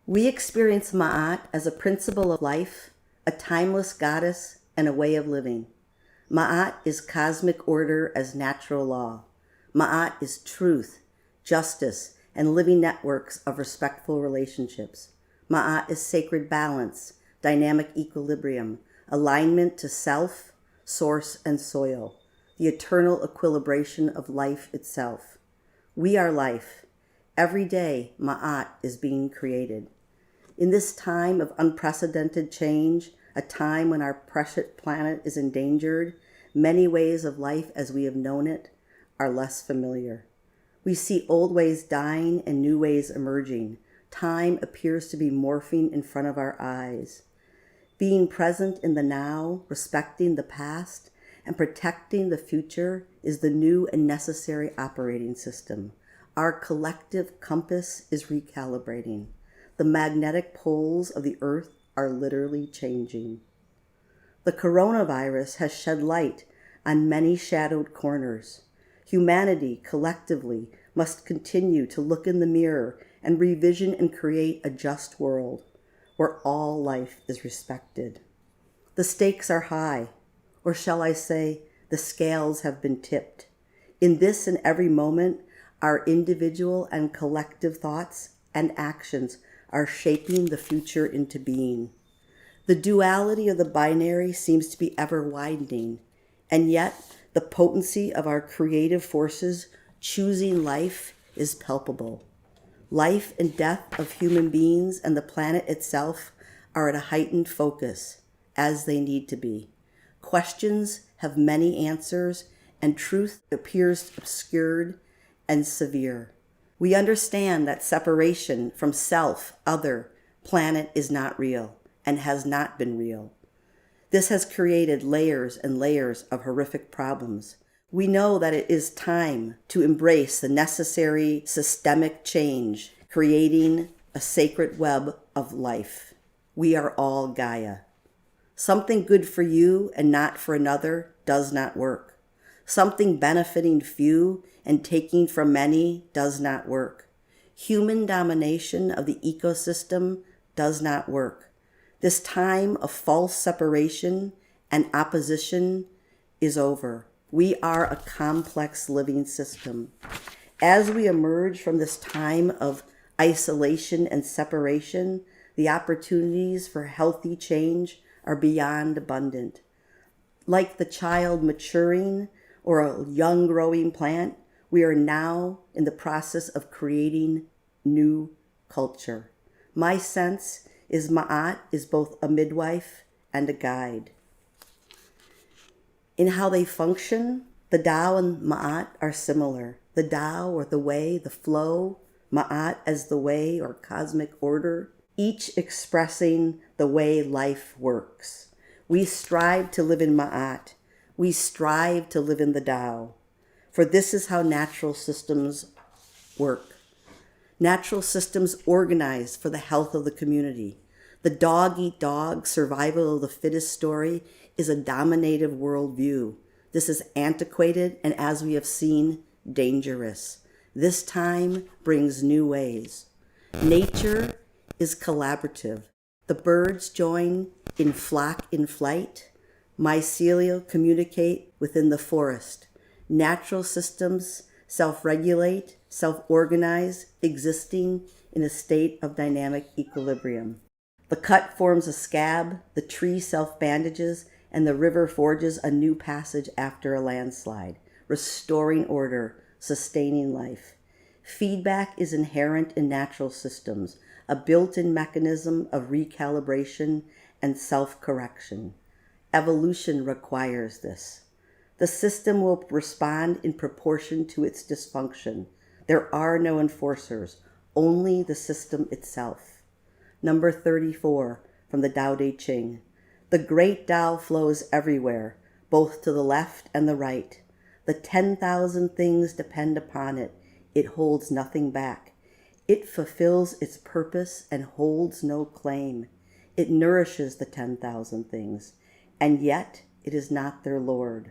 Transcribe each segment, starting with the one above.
We experience Ma'at as a principle of life, a timeless goddess, and a way of living. Ma'at is cosmic order as natural law. Ma'at is truth, justice, and living networks of respectful relationships. Ma'at is sacred balance, dynamic equilibrium, alignment to self, source, and soil, the eternal equilibration of life itself. We are life. Every day, Ma'at is being created. In this time of unprecedented change, a time when our precious planet is endangered, many ways of life as we have known it are less familiar. We see old ways dying and new ways emerging. Time appears to be morphing in front of our eyes. Being present in the now, respecting the past, and protecting the future is the new and necessary operating system. Our collective compass is recalibrating. The magnetic poles of the earth are literally changing. The coronavirus has shed light on many shadowed corners. Humanity, collectively, must continue to look in the mirror and revision and create a just world where all life is respected. The stakes are high, or shall I say, the scales have been tipped. In this and every moment, our individual and collective thoughts and actions are shaping the future into being. The duality of the binary seems to be ever widening, and yet the potency of our creative forces choosing life is palpable. Life and death of human beings and the planet itself are at a heightened focus, as they need to be. Questions have many answers, and truth appears obscured and severe. We understand that separation from self, other, planet is not real and has not been real. This has created layers and layers of horrific problems. We know that it is time to embrace the necessary systemic change, creating a sacred web of life. We are all Gaia. Something good for you and not for another does not work. Something benefiting few and taking from many does not work. Human domination of the ecosystem does not work. This time of false separation and opposition is over. We are a complex living system. As we emerge from this time of isolation and separation, the opportunities for healthy change are beyond abundant. Like the child maturing or a young growing plant, we are now in the process of creating new culture. My sense is Ma'at is both a midwife and a guide. In how they function, the Tao and Ma'at are similar. The Tao, or the way, the flow, Ma'at as the way or cosmic order, each expressing the way life works. We strive to live in Ma'at. We strive to live in the Tao. For this is how natural systems work. Natural systems organize for the health of the community. The dog-eat-dog, survival of the fittest story is a dominative worldview. This is antiquated and, as we have seen, dangerous. This time brings new ways. Nature is collaborative. The birds join in flock in flight. Mycelial communicate within the forest. Natural systems self-regulate, self-organize, existing in a state of dynamic equilibrium. The cut forms a scab, the tree self-bandages, and the river forges a new passage after a landslide, restoring order, sustaining life. Feedback is inherent in natural systems, a built-in mechanism of recalibration and self-correction. Evolution requires this. The system will respond in proportion to its dysfunction. There are no enforcers, only the system itself. Number 34 from the Tao Te Ching. The great Tao flows everywhere, both to the left and the right. The 10,000 things depend upon it. It holds nothing back. It fulfills its purpose and holds no claim. It nourishes the 10,000 things, and yet it is not their lord.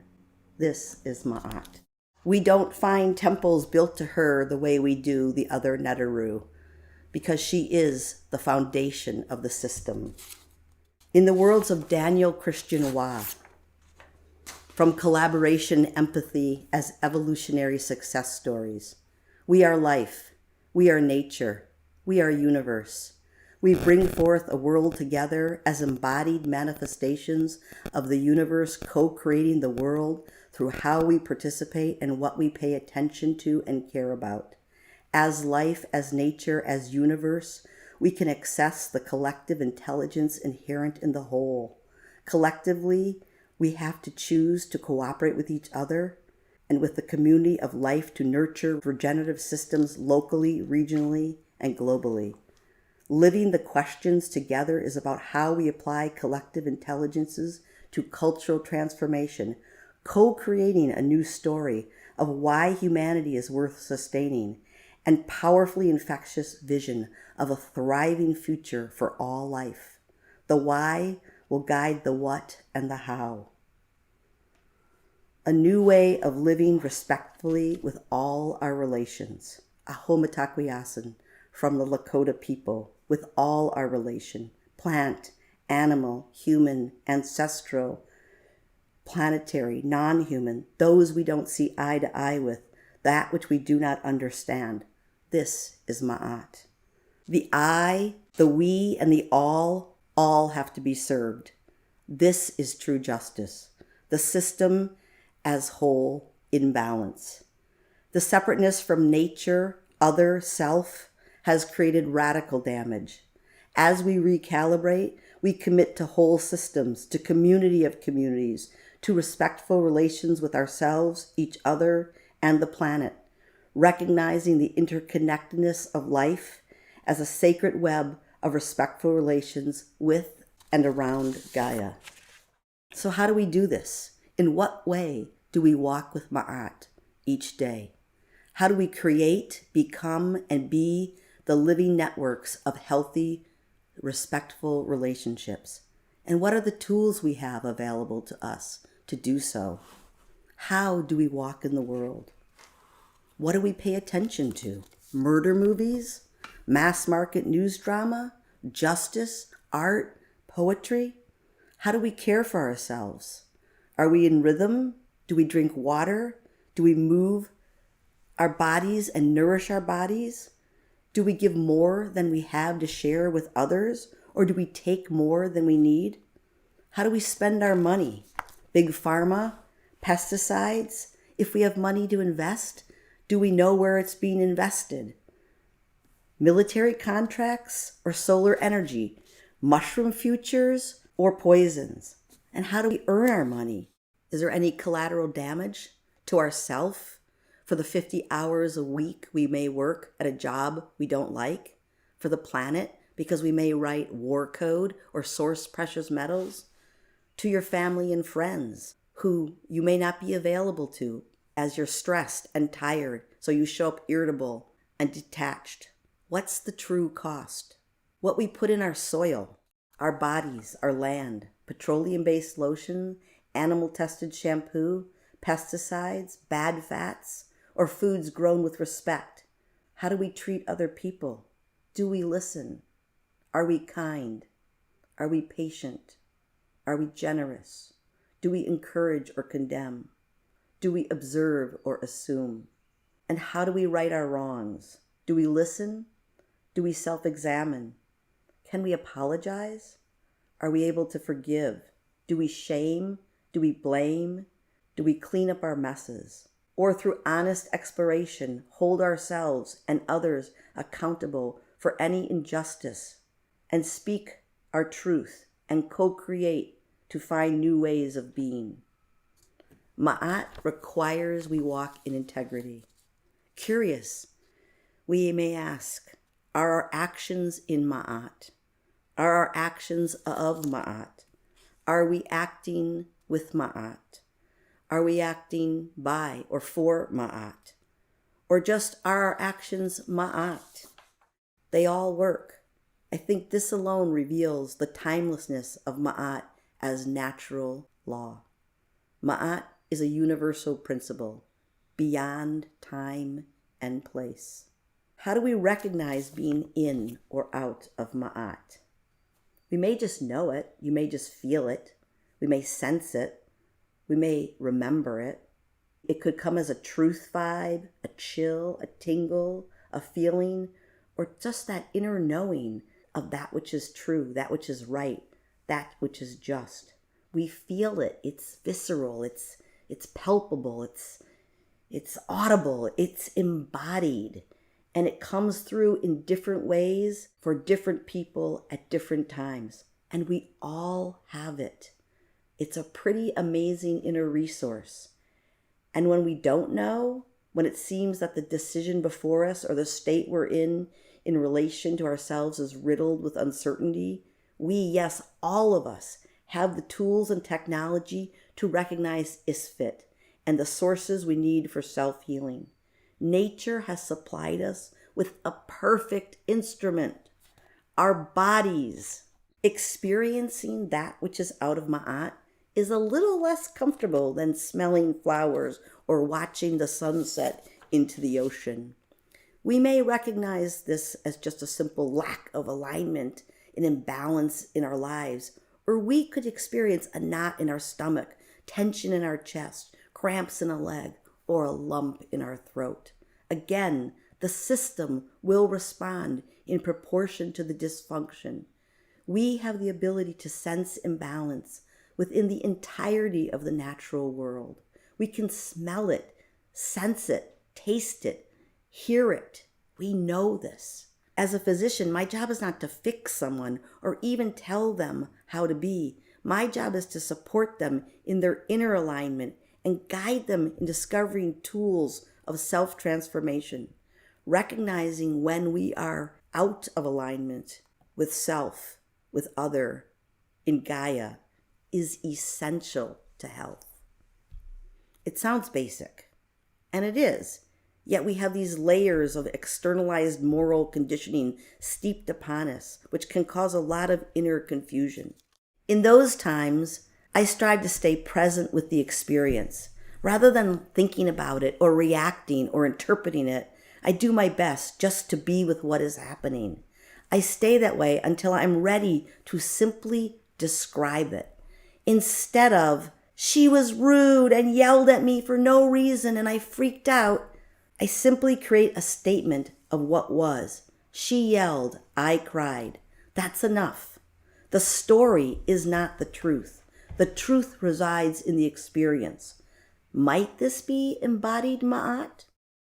This is Ma'at. We don't find temples built to her the way we do the other Neteru, because she is the foundation of the system. In the worlds of Daniel Christian Roy, from collaboration empathy as evolutionary success stories, we are life, we are nature, we are universe. We bring forth a world together as embodied manifestations of the universe co-creating the world through how we participate and what we pay attention to and care about. As life, as nature, as universe, we can access the collective intelligence inherent in the whole. Collectively, we have to choose to cooperate with each other and with the community of life to nurture regenerative systems locally, regionally, and globally. Living the questions together is about how we apply collective intelligences to cultural transformation, co-creating a new story of why humanity is worth sustaining, and powerfully infectious vision of a thriving future for all life. The why will guide the what and the how. A new way of living respectfully with all our relations. Aho Mitakuye from the Lakota people, with all our relation, plant, animal, human, ancestral, planetary, non-human, those we don't see eye to eye with, that which we do not understand. This is Ma'at. The I, the we, and the all have to be served. This is true justice. The system as whole in balance. The separateness from nature, other, self, has created radical damage. As we recalibrate, we commit to whole systems, to community of communities, to respectful relations with ourselves, each other, and the planet, recognizing the interconnectedness of life as a sacred web of respectful relations with and around Gaia. So how do we do this? In what way do we walk with Ma'at each day? How do we create, become, and be the living networks of healthy, respectful relationships? And what are the tools we have available to us to do so? How do we walk in the world? What do we pay attention to? Murder movies? Mass market news drama? Justice? Art? Poetry? How do we care for ourselves? Are we in rhythm? Do we drink water? Do we move our bodies and nourish our bodies? Do we give more than we have to share with others? Or do we take more than we need? How do we spend our money? Big pharma? Pesticides? If we have money to invest, do we know where it's being invested? Military contracts or solar energy? Mushroom futures or poisons? And how do we earn our money? Is there any collateral damage to ourself for the 50 hours a week we may work at a job we don't like? For the planet because we may write war code or source precious metals? To your family and friends who you may not be available to as you're stressed and tired, so you show up irritable and detached. What's the true cost? What we put in our soil, our bodies, our land, petroleum-based lotion, animal-tested shampoo, pesticides, bad fats, or foods grown with respect. How do we treat other people? Do we listen? Are we kind? Are we patient? Are we generous? Do we encourage or condemn? Do we observe or assume? And how do we right our wrongs? Do we listen? Do we self-examine? Can we apologize? Are we able to forgive? Do we shame? Do we blame? Do we clean up our messes? Or through honest exploration, hold ourselves and others accountable for any injustice and speak our truth and co-create to find new ways of being? Ma'at requires we walk in integrity. Curious, we may ask, are our actions in Ma'at? Are our actions of Ma'at? Are we acting with Ma'at? Are we acting by or for Ma'at? Or just are our actions Ma'at? They all work. I think this alone reveals the timelessness of Ma'at as natural law. Ma'at is a universal principle beyond time and place. How do we recognize being in or out of Ma'at? We may just know it. You may just feel it. We may sense it. We may remember it. It could come as a truth vibe, a chill, a tingle, a feeling, or just that inner knowing of that which is true, that which is right, that which is just. We feel it. It's visceral. It's palpable. It's audible. It's embodied. And it comes through in different ways for different people at different times. And we all have it. It's a pretty amazing inner resource. And when we don't know, when it seems that the decision before us or the state we're in relation to ourselves is riddled with uncertainty, we, yes, all of us, have the tools and technology to recognize ISFIT and the sources we need for self-healing. Nature has supplied us with a perfect instrument, our bodies. Experiencing that which is out of Ma'at is a little less comfortable than smelling flowers or watching the sunset into the ocean. We may recognize this as just a simple lack of alignment, an imbalance in our lives, or we could experience a knot in our stomach, tension in our chest, cramps in a leg, or a lump in our throat. Again, the system will respond in proportion to the dysfunction. We have the ability to sense imbalance within the entirety of the natural world. We can smell it, sense it, taste it, hear it. We know this. As a physician, my job is not to fix someone or even tell them how to be. My job is to support them in their inner alignment and guide them in discovering tools of self-transformation, recognizing when we are out of alignment with self, with other, in Gaia, is essential to health. It sounds basic, and it is, yet we have these layers of externalized moral conditioning steeped upon us, which can cause a lot of inner confusion. In those times, I strive to stay present with the experience. Rather than thinking about it or reacting or interpreting it, I do my best just to be with what is happening. I stay that way until I'm ready to simply describe it. Instead of, she was rude and yelled at me for no reason and I freaked out, I simply create a statement of what was. She yelled, I cried. That's enough. The story is not the truth. The truth resides in the experience. Might this be embodied Ma'at?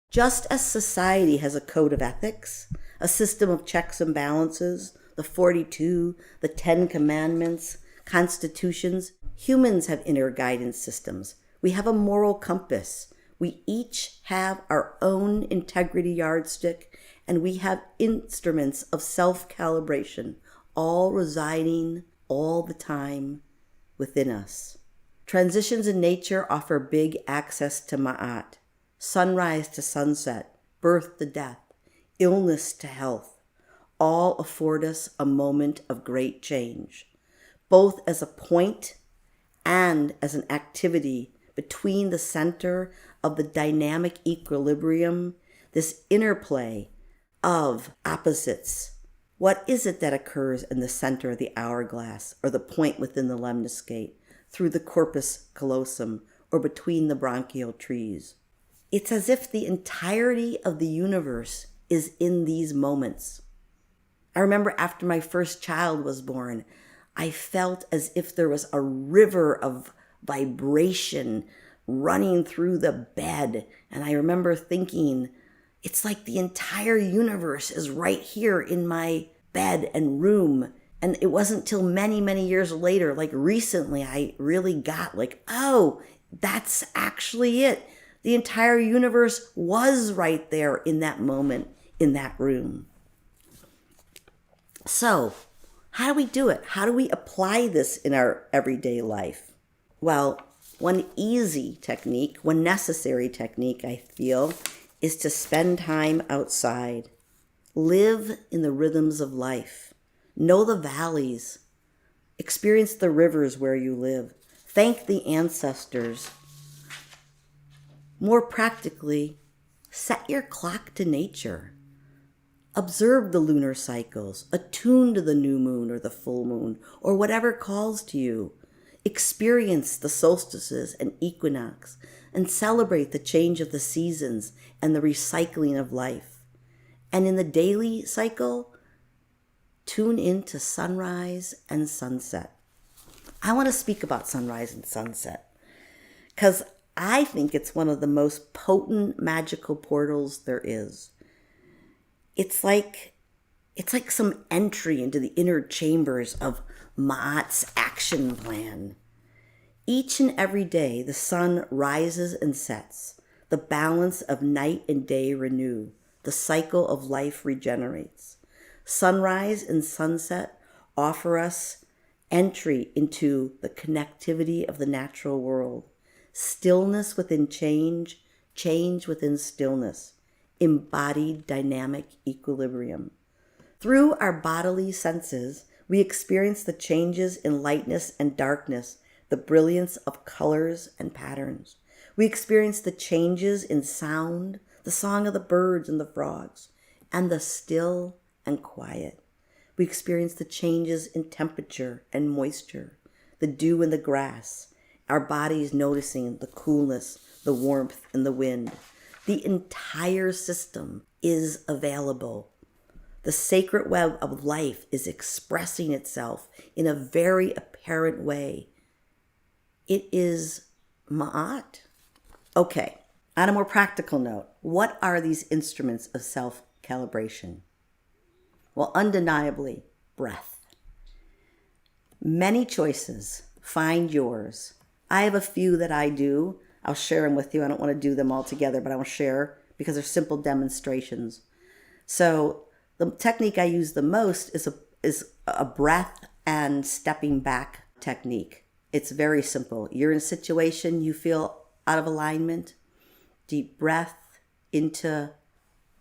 Just as society has a code of ethics, a system of checks and balances, the 42, the 10 commandments, constitutions, humans have inner guidance systems. We have a moral compass. We each have our own integrity yardstick, and we have instruments of self-calibration, all residing all the time within us. Transitions in nature offer big access to Ma'at. Sunrise to sunset, birth to death, illness to health, all afford us a moment of great change, both as a point and as an activity between the center of the dynamic equilibrium, this interplay of opposites. What is it that occurs in the center of the hourglass or the point within the lemniscate, through the corpus callosum or between the bronchial trees? It's as if the entirety of the universe is in these moments. I remember after my first child was born, I felt as if there was a river of vibration running through the bed. And I remember thinking, it's like the entire universe is right here in my bed and room. And it wasn't till many, many years later, like recently, I really got like, oh, that's actually it. The entire universe was right there in that moment, in that room. So, how do we do it? How do we apply this in our everyday life? Well, one easy technique, one necessary technique, I feel, is to spend time outside. Live in the rhythms of life. Know the valleys. Experience the rivers where you live. Thank the ancestors. More practically, set your clock to nature. Observe the lunar cycles, attune to the new moon or the full moon, or whatever calls to you. Experience the solstices and equinox, and celebrate the change of the seasons and the recycling of life. And in the daily cycle, tune into sunrise and sunset. I want to speak about sunrise and sunset because I think it's one of the most potent magical portals there is. It's like some entry into the inner chambers of Ma'at's action plan. Each and every day, the sun rises and sets. The balance of night and day renew. The cycle of life regenerates. Sunrise and sunset offer us entry into the connectivity of the natural world. Stillness within change, change within stillness. Embodied dynamic equilibrium. Through our bodily senses, we experience the changes in lightness and darkness, the brilliance of colors and patterns. We experience the changes in sound, the song of the birds and the frogs, and the still and quiet. We experience the changes in temperature and moisture, the dew in the grass, our bodies noticing the coolness, the warmth, and the wind. The entire system is available. The sacred web of life is expressing itself in a very apparent way. It is Ma'at. Okay, on a more practical note, what are these instruments of self-calibration? Well, undeniably, breath. Many choices. Find yours. I have a few that I do. I'll share them with you. I don't want to do them all together, but I will share because they're simple demonstrations. So the technique I use the most is a breath and stepping back technique. It's very simple. You're in a situation you feel out of alignment. Deep breath into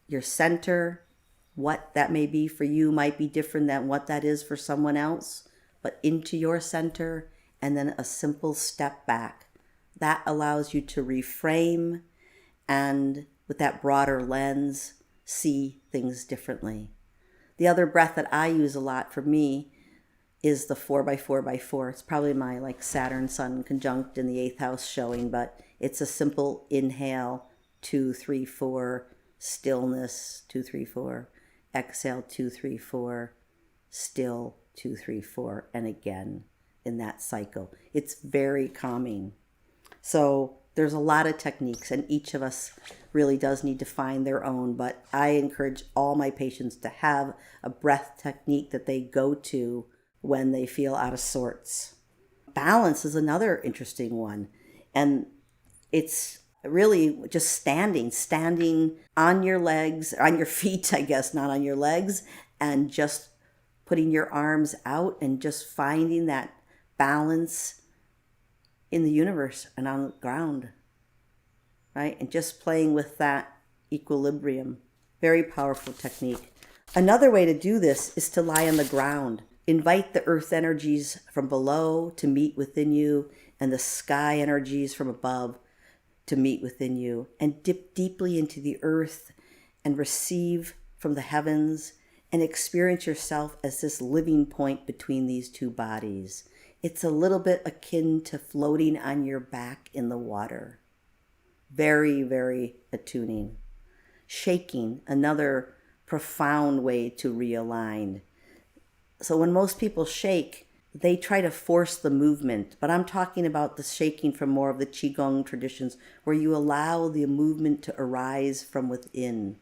your center. What that may be for you might be different than what that is for someone else, but into your center, and then a simple step back. That allows you to reframe and, with that broader lens, see things differently. The other breath that I use a lot for me is the 4x4x4. It's probably my Saturn Sun conjunct in the 8th house showing, but it's a simple inhale, 2, 3, 4, stillness, 2, 3, 4, exhale, 2, 3, 4, still, 2, 3, 4, and again in that cycle. It's very calming. So there's a lot of techniques, and each of us really does need to find their own, but I encourage all my patients to have a breath technique that they go to when they feel out of sorts. Balance is another interesting one, and it's really just standing on your legs, on your feet, I guess, not on your legs, and just putting your arms out and just finding that balance in the universe and on the ground, right? And just playing with that equilibrium. Very powerful technique. Another way to do this is to lie on the ground. Invite the earth energies from below to meet within you, and the sky energies from above to meet within you, and dip deeply into the earth and receive from the heavens and experience yourself as this living point between these two bodies. It's a little bit akin to floating on your back in the water. Very, very attuning. Shaking, another profound way to realign. So when most people shake, they try to force the movement, but I'm talking about the shaking from more of the Qigong traditions, where you allow the movement to arise from within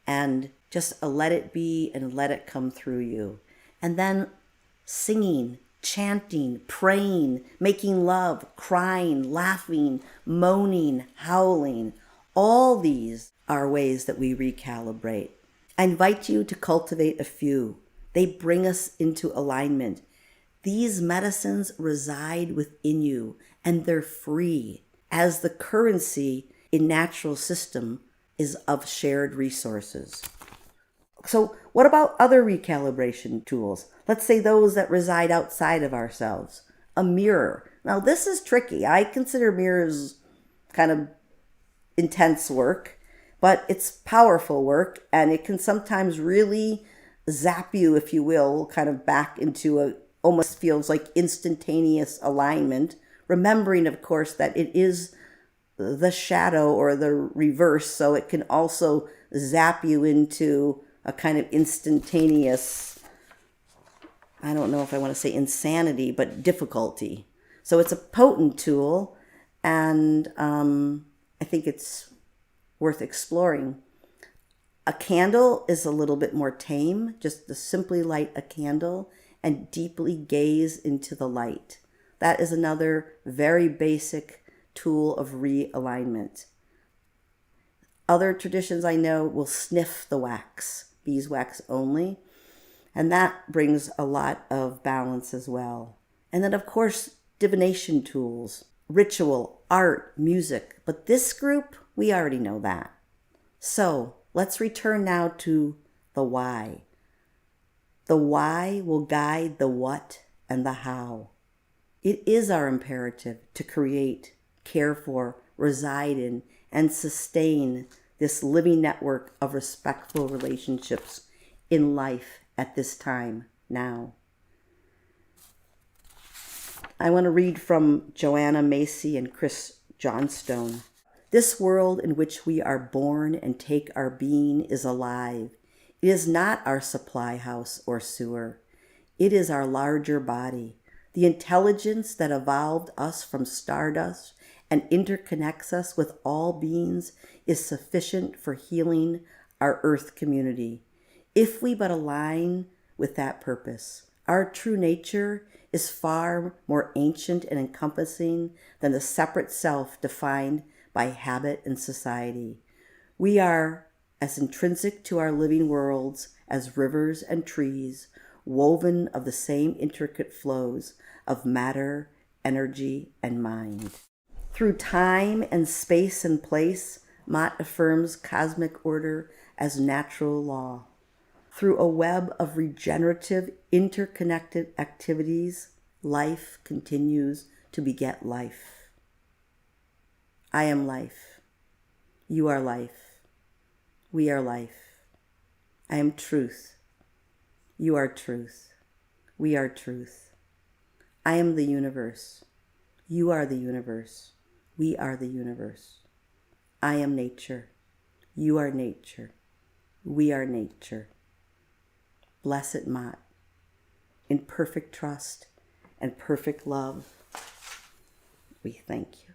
and just let it be and let it come through you. And then singing, chanting, praying, making love, crying, laughing, moaning, howling. All these are ways that we recalibrate. I invite you to cultivate a few. They bring us into alignment. These medicines reside within you, and they're free, as the currency in natural system is of shared resources. So what about other recalibration tools? Let's say those that reside outside of ourselves. A mirror. Now this is tricky. I consider mirrors kind of intense work. But it's powerful work, and it can sometimes really zap you, if you will, kind of back into a almost feels like instantaneous alignment, remembering, of course, that it is the shadow or the reverse, so it can also zap you into a kind of instantaneous, I don't know if I want to say insanity, but difficulty. So it's a potent tool, and I think it's worth exploring. A candle is a little bit more tame, just to simply light a candle and deeply gaze into the light. That is another very basic tool of realignment. Other traditions I know will sniff the wax, beeswax only, and that brings a lot of balance as well. And then, of course, divination tools, ritual, art, music. But this group, we already know that. So let's return now to the why. The why will guide the what and the how. It is our imperative to create, care for, reside in, and sustain this living network of respectful relationships in life at this time now. I want to read from Joanna Macy and Chris Johnstone. This world in which we are born and take our being is alive. It is not our supply house or sewer. It is our larger body, the intelligence that evolved us from stardust and interconnects us with all beings is sufficient for healing our earth community, if we but align with that purpose. Our true nature is far more ancient and encompassing than the separate self defined by habit and society. We are as intrinsic to our living worlds as rivers and trees, woven of the same intricate flows of matter, energy, and mind. Through time and space and place, Mott affirms cosmic order as natural law. Through a web of regenerative, interconnected activities, life continues to beget life. I am life. You are life. We are life. I am truth. You are truth. We are truth. I am the universe. You are the universe. We are the universe. I am nature. You are nature. We are nature. Blessed Mott, in perfect trust and perfect love, we thank you.